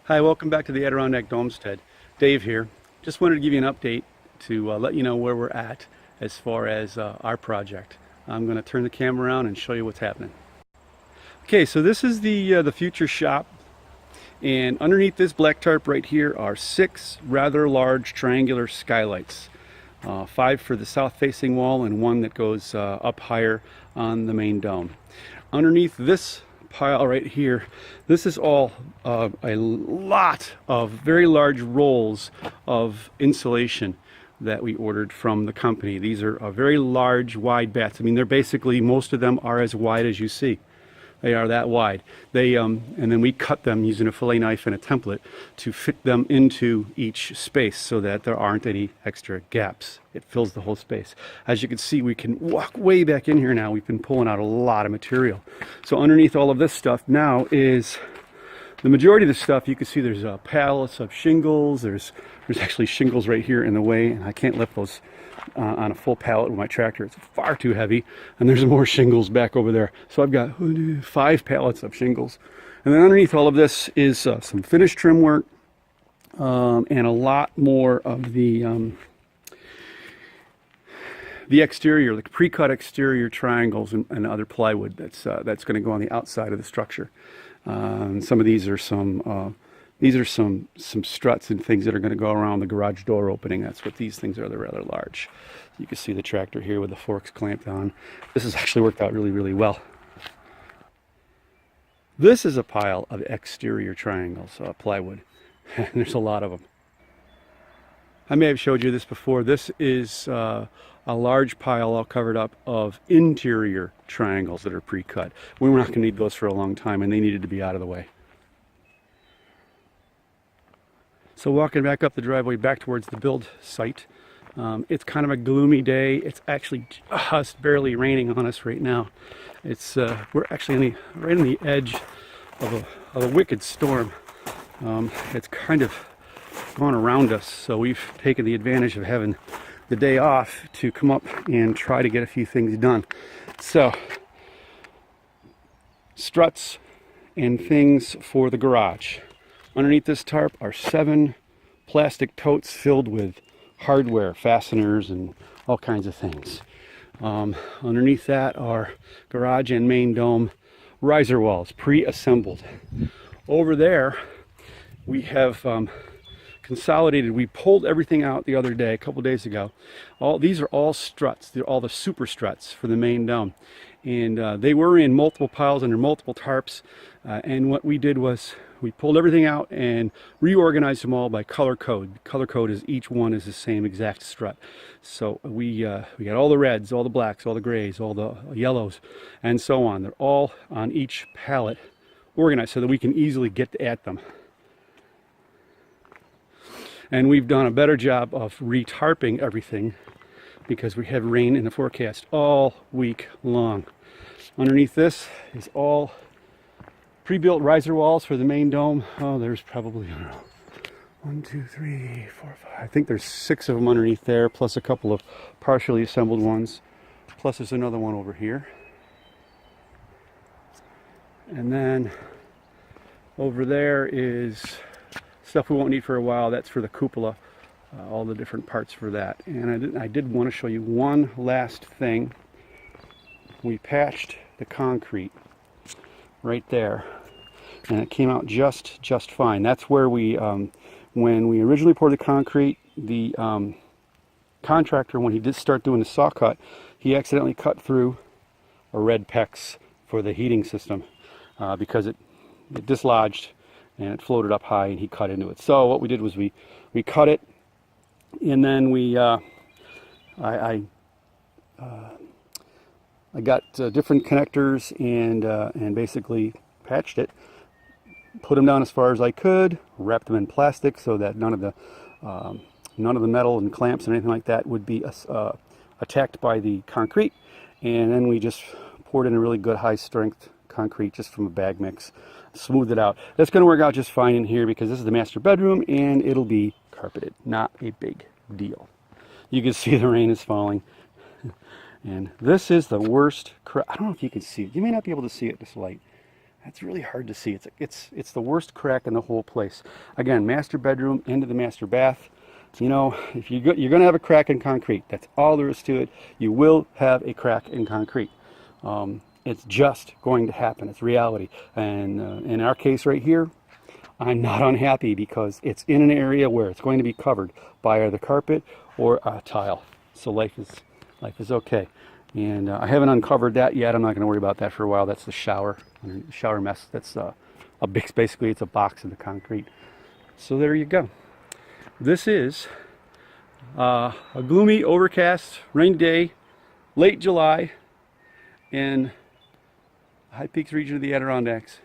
Hi, welcome back to the Adirondack Domestead. Dave here. Just wanted to give you an update to let you know where we're at as far as our project. I'm going to turn the camera around and show you what's happening. Okay, so this is the future shop, and underneath this black tarp right here are 6 rather large triangular skylights. 5 for the south-facing wall and 1 that goes up higher on the main dome. Underneath this pile right here, this is all a lot of very large rolls of insulation that we ordered from the company. These are very large, wide bats. I mean, they're basically, most of them are as wide as you see. They are that wide. And then we cut them using a fillet knife and a template to fit them into each space so that there aren't any extra gaps. It fills the whole space. As you can see, we can walk way back in here now. We've been pulling out a lot of material. So underneath all of this stuff now is the majority of the stuff. You can see there's pallets of shingles. There's actually shingles right here in the way, and I can't lift those on a full pallet with my tractor. It's far too heavy. And there's more shingles back over there. So I've got 5 pallets of shingles. And then underneath all of this is some finished trim work and a lot more of the exterior, the pre-cut exterior triangles and other plywood that's going to go on the outside of the structure. Some of these are some struts and things that are going to go around the garage door opening. That's what these things are. They're rather large. You can see the tractor here with the forks clamped on. This has actually worked out really, really well. This is a pile of exterior triangles, plywood. And there's a lot of them. I may have showed you this before. This is a large pile all covered up of interior triangles that are pre-cut. We were not going to need those for a long time, and they needed to be out of the way. So walking back up the driveway back towards the build site, it's kind of a gloomy day. It's actually just barely raining on us right now. We're actually right on the edge of a wicked storm. It's kind of gone around us, so we've taken the advantage of having the day off to come up and try to get a few things done. So, struts and things for the garage. Underneath this tarp are 7 plastic totes filled with hardware, fasteners, and all kinds of things. Underneath that are garage and main dome riser walls, pre-assembled. Over there, we have consolidated. We pulled everything out the other day, a couple days ago. These are all struts. They're all the super struts for the main dome. And they were in multiple piles under multiple tarps. And what we did was we pulled everything out and reorganized them all by color code. Color code is each one is the same exact strut. So we got all the reds, all the blacks, all the grays, all the yellows, and so on. They're all on each pallet organized so that we can easily get at them. And we've done a better job of retarping everything because we have rain in the forecast all week long. Underneath this is all pre-built riser walls for the main dome. Oh, there's probably, I don't know, 1, 2, 3, 4, 5. I think there's 6 of them underneath there, plus a couple of partially assembled ones. Plus there's another one over here. And then over there is stuff we won't need for a while. That's for the cupola, all the different parts for that. And I did want to show you one last thing. We patched the concrete right there, and it came out just fine. That's where we, when we originally poured the concrete, the contractor, when he did start doing the saw cut, he accidentally cut through a red PEX for the heating system because it dislodged and it floated up high, and he cut into it. So what we did was we cut it, and then I got different connectors and basically patched it, put them down as far as I could, wrapped them in plastic so that none of the metal and clamps and anything like that would be attacked by the concrete. And then we just poured in a really good high strength concrete just from a bag mix, smoothed it out. That's going to work out just fine in here because this is the master bedroom and it'll be carpeted. Not a big deal. You can see the rain is falling. And this is the worst I don't know if you can see it. You may not be able to see it in this light. It's really hard to see. It's the worst crack in the whole place. Again, master bedroom into the master bath. You know, if you're going to have a crack in concrete, that's all there is to it. You will have a crack in concrete. It's just going to happen. It's reality. And in our case right here, I'm not unhappy because it's in an area where it's going to be covered by either carpet or a tile. So life is okay. And I haven't uncovered that yet. I'm not going to worry about that for a while. That's the shower mess. That's basically it's a box in the concrete. So there you go. This is a gloomy, overcast, rainy day, late July in the High Peaks region of the Adirondacks.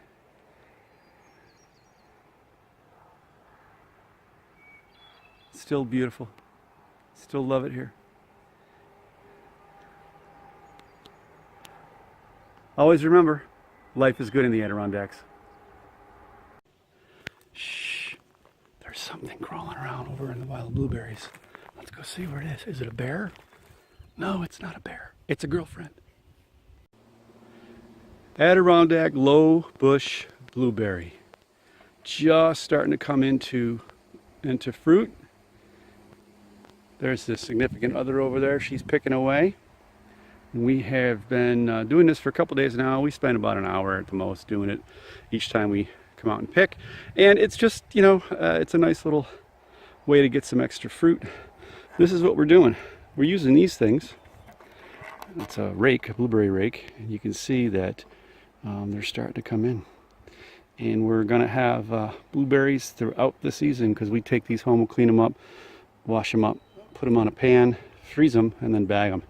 Still beautiful. Still love it here. Always remember, life is good in the Adirondacks. Shh. There's something crawling around over in the wild blueberries. Let's go see where it is. Is it a bear? No, it's not a bear. It's a girlfriend. Adirondack low bush blueberry. Just starting to come into fruit. There's this significant other over there. She's picking away. We have been doing this for a couple days now. We spend about an hour at the most doing it each time we come out and pick. And it's just, you know, it's a nice little way to get some extra fruit. This is what we're doing. We're using these things. It's a rake, a blueberry rake. And you can see that they're starting to come in. And we're going to have blueberries throughout the season because we take these home, we'll clean them up, wash them up, put them on a pan, freeze them, and then bag them.